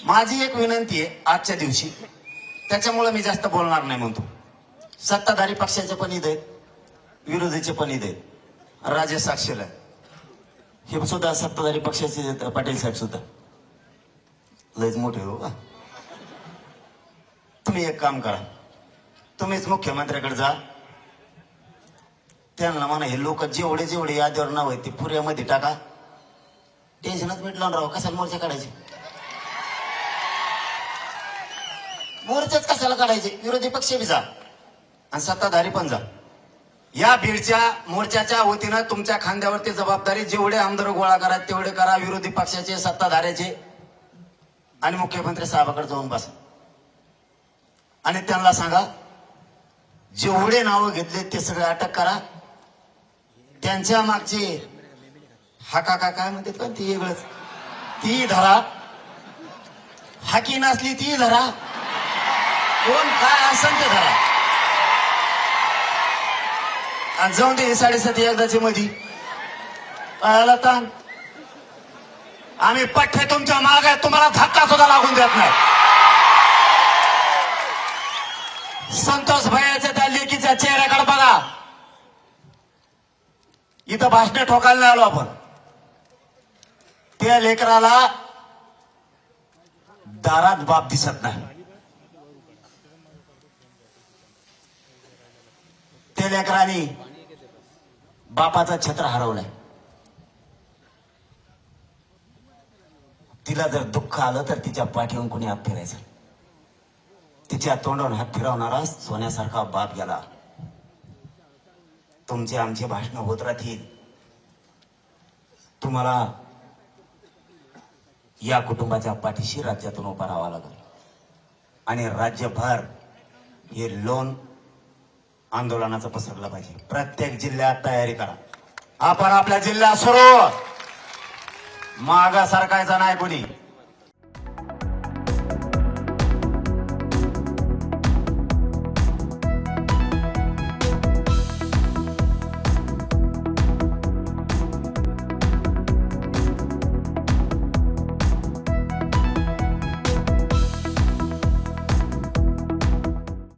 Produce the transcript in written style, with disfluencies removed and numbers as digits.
माझी एक विनंती आहे आजच्या दिवशी, त्याच्यामुळे मी जास्त बोलणार नाही म्हणतो. सत्ताधारी पक्षाचे पण ईद आहेत, विरोधीचे पण ईद आहेत. राजे साक्षीला हे सुद्धा सत्ताधारी पक्षाचे पाटील साहेब सुद्धा लयच मोठे हो का. तुम्ही एक काम करा, तुम्हीच मुख्यमंत्र्याकडे जा, त्यांना म्हणा हे लोक जेवढे जेवढे यादीवर नाव आहे ते पुऱ्यामध्ये टाका. टेन्शनच मिटलं राव, कशाला मोर्चा काढायचे, मोर्चाच कशाला काढायचे. विरोधी पक्ष बी जा आणि सत्ताधारी पण जा. या बीडच्या मोर्चाच्या वतीनं तुमच्या खांद्यावरती जबाबदारी, जेवढे आमदार गोळा करा तेवढे करा, विरोधी पक्षाचे सत्ताधाऱ्याचे, आणि मुख्यमंत्री साहेबाकडे जाऊन बसा आणि त्यांना सांगा जेवढे नावं घेतले ते सगळे अटक करा. त्यांच्या मागचे हाका काय म्हणतात का ती वेगळंच, ती धरा. हाकी नसली ती धरा, कोण काय असेल ते धरा. आणि जाऊन दे 7.5 एकदाची मधी पायाला ताण. आम्ही पठ्ठे तुमच्या माग आहे, तुम्हाला धक्का सुद्धा लागून देत नाही. संतोष भैयाच्या त्या लेकीच्या चेहऱ्याकडे बघा. इथं भाषणे ठोकायला नाही आलो आपण. त्या लेकराला दारात बाप दिसत नाही. त्या लेकराने बापाचा छत्र हरवलाय. तिला जर दुःख आलं तर तिच्या पाठीवरून कोणी हात फिरायचं. तिच्या तोंडावरून हात फिरवणारा सोन्यासारखा बाप गेला. तुमचे आमचे भाषण होत राहतील. तुम्हाला या कुटुंबाच्या पाठीशी राज्यातून उभा राहावं लागेल आणि राज्यभर हे लोन आंदोलनाचं पसरलं पाहिजे. प्रत्येक जिल्ह्यात तयारी करा. आपण आपल्या जिल्ह्यात सुरू मागा सरकायचा नाही कोणी.